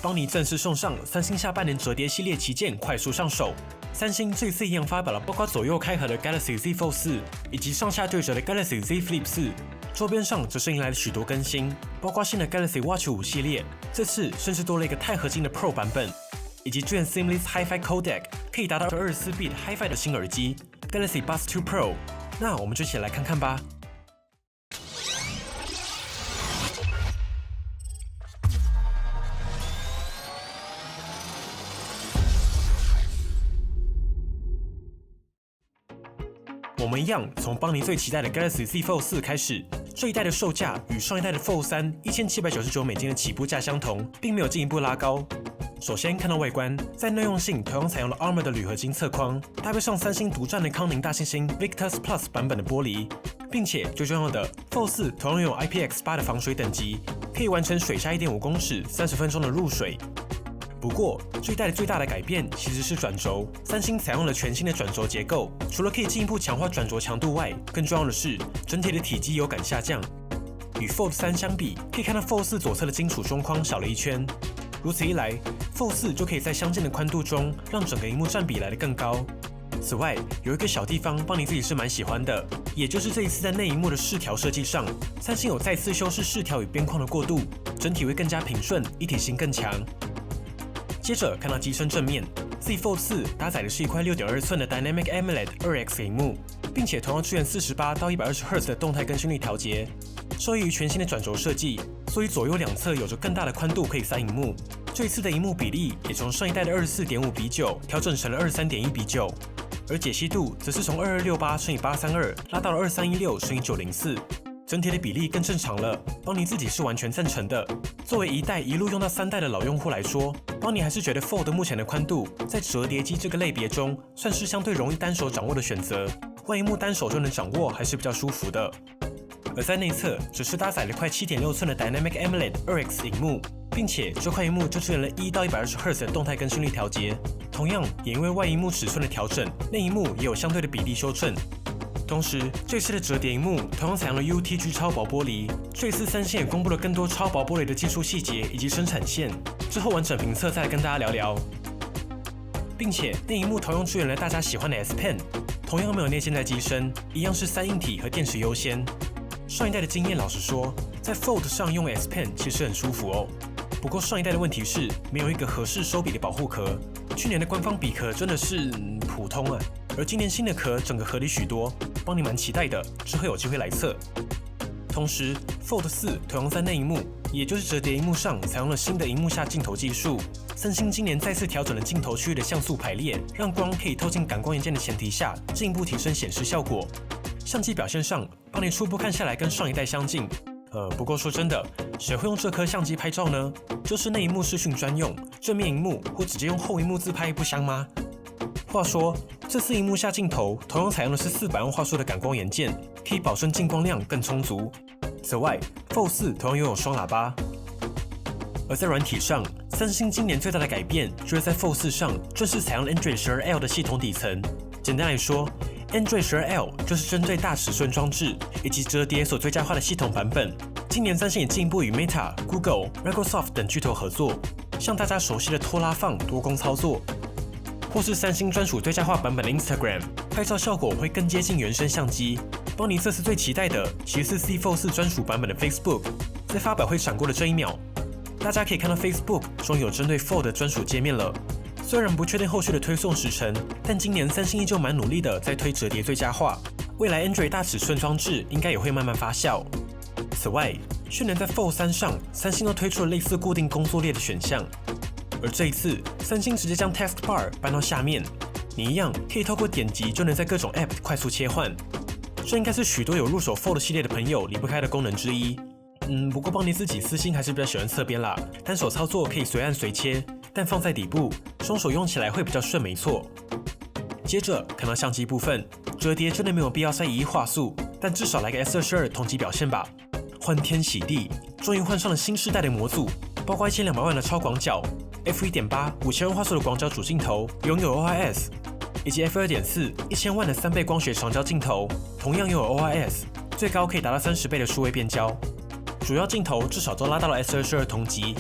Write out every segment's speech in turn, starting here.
帮你正式送上三星下半年折叠系列旗舰快速上手。三星这次一样发表了包括左右开合的 Galaxy Z Fold 4以及上下对折的 Galaxy Z Flip 4，周边上则是迎来了许多更新，包括新的 Galaxy Watch 5系列，这次甚至多了一个钛合金的 Pro 版本，以及支援 Seamless Hi-Fi Codec 可以达到24bit Hi-Fi 的新耳机 Galaxy Buds 2 Pro。那我们就一起来看看吧。我们一样从邦尼最期待的 Galaxy Z Fold 4开始，这一代的售价与上一代的 Fold 3 1799美金的起步价相同，并没有进一步拉高。首先看到外观，在耐用性同样采用了 Armor 的铝合金侧框，搭配上三星独占的康宁大猩猩 Victus Plus 版本的玻璃，并且最重要的 Fold 4同样拥有 IPX8 的防水等级，可以完成水下 1.5 公尺30分钟的入水。不过，这一代最大的改变其实是转轴。三星采用了全新的转轴结构，除了可以进一步强化转轴强度外，更重要的是整体的体积有感下降。与 Fold 3相比，可以看到 Fold 4左侧的金属中框小了一圈。如此一来 ，Fold 4就可以在相近的宽度中，让整个萤幕占比来得更高。此外，有一个小地方邦尼自己是蛮喜欢的，也就是这一次在内萤幕的饰条设计上，三星有再次修饰饰条与边框的过渡，整体会更加平顺，一体性更强。接着看到机身正面 ，Z Fold 4搭载的是一块6.2寸的 Dynamic AMOLED 2X 萤幕，并且同样支援48到120赫兹的动态更新率调节。受益于全新的转轴设计，所以左右两侧有着更大的宽度可以塞萤幕。这一次的萤幕比例也从上一代的24.5:9调整成了23.1:9，而解析度则是从2268×832拉到了2316×904。整体的比例更正常了，邦尼自己是完全赞成的。作为一代一路用到3代的老用户来说，邦尼还是觉得 Fold 目前的宽度在折叠机这个类别中算是相对容易单手掌握的选择，外萤幕单手就能掌握还是比较舒服的。而在内侧只是搭载了块7.6寸的 Dynamic AMOLED 2X 萤幕，并且这块萤幕就支援了1到120赫兹的动态更新率调节。同样也因为外萤幕尺寸的调整，内萤幕也有相对的比例修正。同时，这次的折叠萤幕同样采用了 UTG 超薄玻璃。这次三星也公布了更多超薄玻璃的技术细节以及生产线，之后完整评测再来跟大家聊聊。并且内萤幕同样支援了大家喜欢的 S Pen， 同样没有内建在机身，一样是3硬体和电池优先。上一代的经验，老实说，在 Fold 上用 S Pen 其实很舒服哦。不过上一代的问题是没有一个合适收笔的保护壳，去年的官方笔壳真的是普通啊，而今年新的壳整个合理许多，邦尼蛮期待的，之后有机会来测。同时 ，Fold 4同样在内萤幕，也就是折叠萤幕上采用了新的萤幕下镜头技术。三星今年再次调整了镜头区域的像素排列，让光可以透进感光元件的前提下，进一步提升显示效果。相机表现上，邦尼初步看下来跟上一代相近。不过说真的，谁会用这颗相机拍照呢？就是内萤幕视讯专用，正面萤幕或直接用后萤幕自拍不香吗？话说，这次萤幕下镜头同样采用的是400万画素的感光元件，可以保证进光量更充足。此外 ，Fold 4同样拥有双喇叭。而在软体上，三星今年最大的改变就是在 Fold 4上正式采用了 Android 12L 的系统底层。简单来说， Android 12L 就是针对大尺寸装置以及折叠所最佳化的系统版本。今年三星也进一步与 Meta、Google、Microsoft 等巨头合作，像大家熟悉的拖拉放多工操作，或是三星专属最佳化版本的 Instagram， 拍照效果会更接近原生相机。邦尼这次最期待的其实是 Z Fold 4专属版本的 Facebook， 在发表会闪过的这一秒，大家可以看到 Facebook 终于有针对 Fold 的专属界面了。虽然不确定后续的推送时程，但今年三星依旧蛮努力的在推折叠最佳化，未来 Android 大尺寸装置应该也会慢慢发酵。此外，去年在 Fold 3上，三星都推出了类似固定工作列的选项，而这一次三星直接将 Taskbar 搬到下面，你一样可以透过点击就能在各种 App 快速切换。这应该是许多有入手 Fold 系列的朋友离不开的功能之一。不过邦尼自己私心还是比较喜欢侧边啦，单手操作可以随按随切，但放在底部，双手用起来会比较顺，没错。接着看到相机部分，折叠真的没有必要塞1亿画素，但至少来个 S22同级表现吧。欢天喜地，终于换上了新世代的模组，包括1200万的超广角、f1.8 5000万画素的广角主镜头，拥有 OIS， 以及 f2.4 1000万的3倍光学长焦镜头，同样拥有 OIS， 最高可以达到30倍的数位变焦。主要镜头至少都拉到了 S22同级。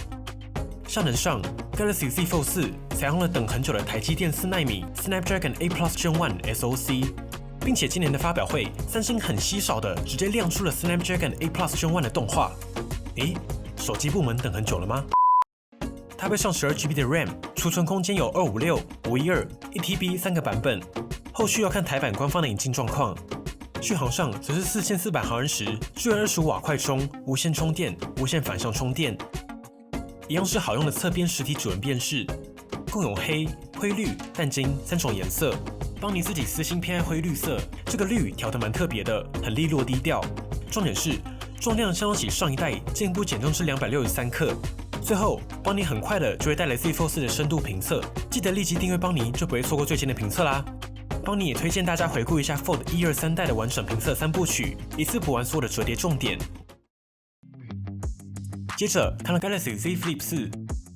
效能上 ，Galaxy Z Fold 4采用了等很久的台积电4奈米 Snapdragon A Plus Gen 1 SoC， 并且今年的发表会，三星很稀少的直接亮出了 Snapdragon A Plus Gen 1的动画。诶，手机部门等很久了吗？它配上12GB 的 RAM， 储存空间有256、512、1TB 3个版本，后续要看台版官方的引进状况。续航上则是4400毫安时，支援25瓦快充、无线充电、无线反向充电。一样是好用的侧边实体指纹辨识，共有黑、灰绿、淡金3种颜色。邦尼自己私心偏爱灰绿色，这个绿调得蛮特别的，很利落低调。重点是重量相较起上一代进一步减重至263克。最后，邦尼很快的就会带来 Z Fold 4的深度评测，记得立即订阅邦尼，就不会错过最新的评测啦。邦尼也推荐大家回顾一下 Fold 1、2、3代的完整评测3部曲，一次补完所有的折叠重点。接着看到 Galaxy Z Flip 4，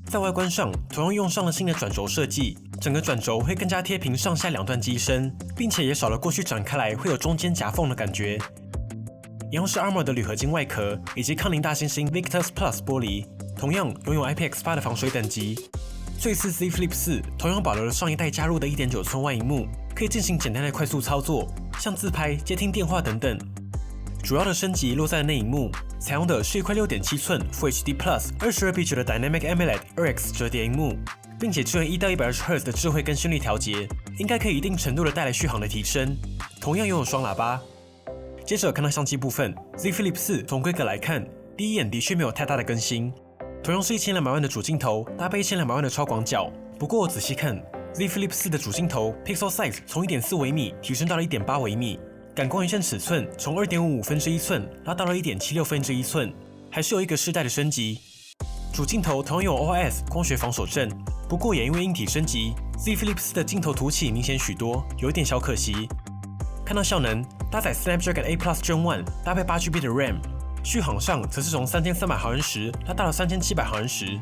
在外观上同样用上了新的转轴设计，整个转轴会更加贴平上下两段机身，并且也少了过去展开来会有中间夹缝的感觉。一样是 Armor 的铝合金外壳，以及康宁大猩猩 Victus Plus 玻璃，同样拥有 IPX8 的防水等级。这次 Z Flip 4同样保留了上一代加入的 1.9 寸外萤幕，可以进行简单的快速操作，像自拍、接听电话等等。主要的升级落在了内萤幕，采用的是一块6.7寸 Full HD Plus 22:9的 Dynamic AMOLED 2X 折叠萤幕，并且支援1到120Hz 的智慧更新率调节，应该可以一定程度的带来续航的提升。同样拥有双喇叭。接着看到相机部分 ，Z Flip 4从规格来看，第一眼的确没有太大的更新。同样是1200万的主镜头，搭配1200万的超广角。不过仔细看 ，Z Flip 4的主镜头 Pixel Size 从1.4微米提升到了1.8微米，感光元件尺寸从2.55分之1寸拉到了1.76分之1寸，还是有一个世代的升级。主镜头同样有 OIS 光学防手震，不过也因为硬体升级 ，Z Flip 4的镜头凸起明显许多，有一点小可惜。看到效能，搭载 Snapdragon A Plus Gen 1，搭配8GB 的 RAM。续航上则是从3300毫安时拉到了3700毫安时，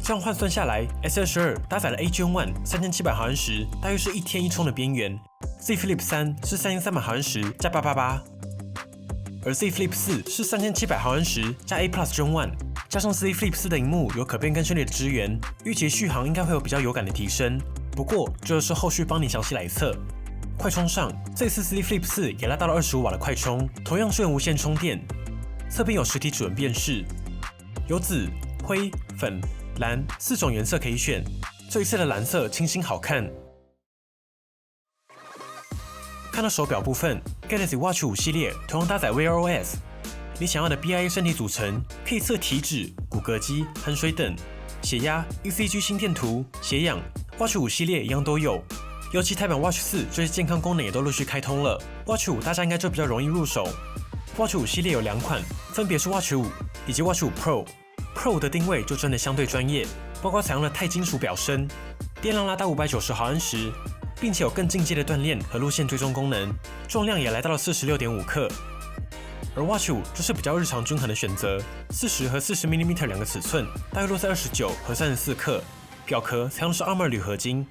这样换算下来 ，S22 搭载了 A Gen 1 3700毫安时，大约是1天1充的边缘。Z Flip 3是3300毫安时加888，而 Z Flip 4是3700毫安时加 A Plus Gen 1，加上 Z Flip 4的萤幕有可变更新率的支援，预期续航应该会有比较有感的提升。不过这就是后续帮你详细来测。快充上，这次 Z Flip 4也拉到了25瓦的快充，同样支援无线充电。侧边有实体指纹辨识，有紫、灰、粉、蓝4种颜色可以选。这一次的蓝色清新好看。看到手表部分 ，Galaxy Watch 5系列同样搭载 Wear OS， 你想要的 BIA 身体组成可以测体脂、骨骼肌、含水等，血压、ECG 心电图、血氧 ，Watch 5系列一样都有。尤其台版 Watch 4这些健康功能也都陆续开通了 ，Watch 5大家应该就比较容易入手。Watch 5系列有2款，分别是 Watch 5以及 Watch 5 Pro。Pro 的定位就真的相对专业，包括采用了钛金属表身，电量拉到590毫安时，并且有更进阶的锻炼和路线追踪功能，重量也来到了46.5克。而 Watch 5就是比较日常均衡的选择，40和40mm 两个尺寸，大约落在29和34克。表壳采用的是 Armor 铝合金，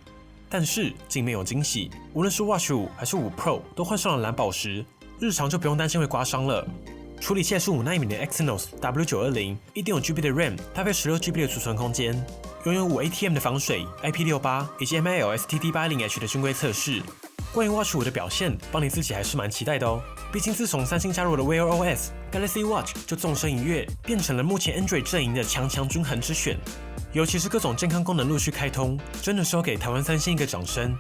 但是镜面有惊喜，无论是 Watch 5还是5 Pro 都换上了蓝宝石。日常就不用担心会刮伤了。处理器是5奈米的 Exynos W920， 1.5GB 的 RAM， 搭配16GB 的储存空间，拥有5 ATM 的防水、IP68 以及 MIL-STD80H 的军规测试。关于 Watch 5的表现，邦尼自己还是蛮期待的哦。毕竟自从三星加入了 Wear OS，Galaxy Watch 就纵身一跃，变成了目前 Android 阵营的强均衡之选。尤其是各种健康功能陆续开通，真的是要给台湾三星一个掌声。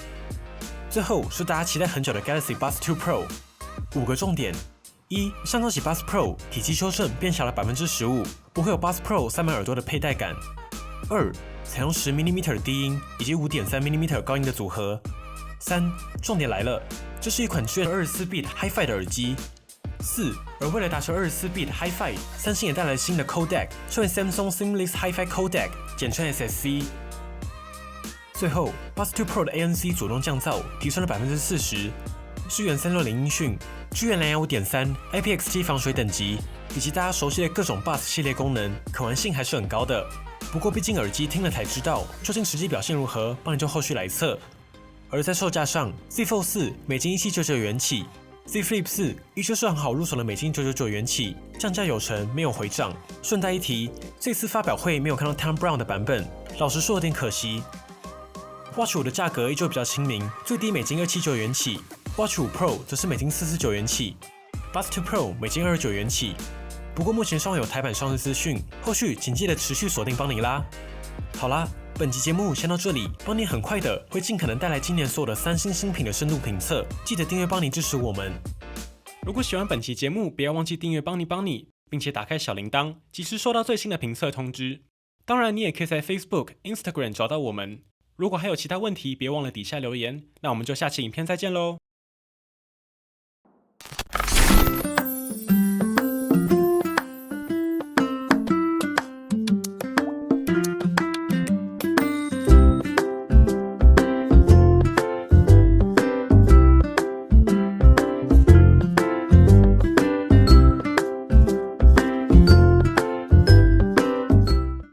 最后是大家期待很久的 Galaxy Buds 2 Pro。5个重点：一、相较起 Buds Pro， 体积修正变小了15%，不会有 Buds Pro 塞满耳朵的佩戴感。2、采用10mm 的低音以及5.3mm 高音的组合。3、重点来了，这是一款支援24bit Hi-Fi 的耳机。4、而为了达成24bit Hi-Fi， 三星也带来新的 Codec， 支援 Samsung Seamless Hi-Fi Codec， 简称 SSC。最后 ，Buds 2 Pro 的 ANC 主动降噪提升了40%。支援360音讯，支援蓝牙 5.3、IPX7 防水等级，以及大家熟悉的各种 Buds 系列功能，可玩性还是很高的。不过毕竟耳机听了才知道，究竟实际表现如何，帮你就后续来测。而在售价上 ，Z Fold 4美金1799元起 Z Flip 4依旧是很好入手的美金999元起，降价有成，没有回涨。顺带一提，这次发表会没有看到 Tom Brown 的版本，老实说有点可惜。Watch 5的价格依旧比较亲民，最低美金279元起 ，Watch 5 Pro 则是美金449元起 ，Buds 2 Pro 美金229元起。不过目前尚未有台版上市资讯，后续请记得持续锁定邦尼啦。好啦，本集节目先到这里，邦尼很快的会尽可能带来今年所有的三星新品的深度评测，记得订阅邦尼支持我们。如果喜欢本期节目，不要忘记订阅邦尼，并且打开小铃铛，及时收到最新的评测通知。当然，你也可以在 Facebook、Instagram 找到我们。如果还有其他问题，别忘了底下留言。那我们就下期影片再见喽。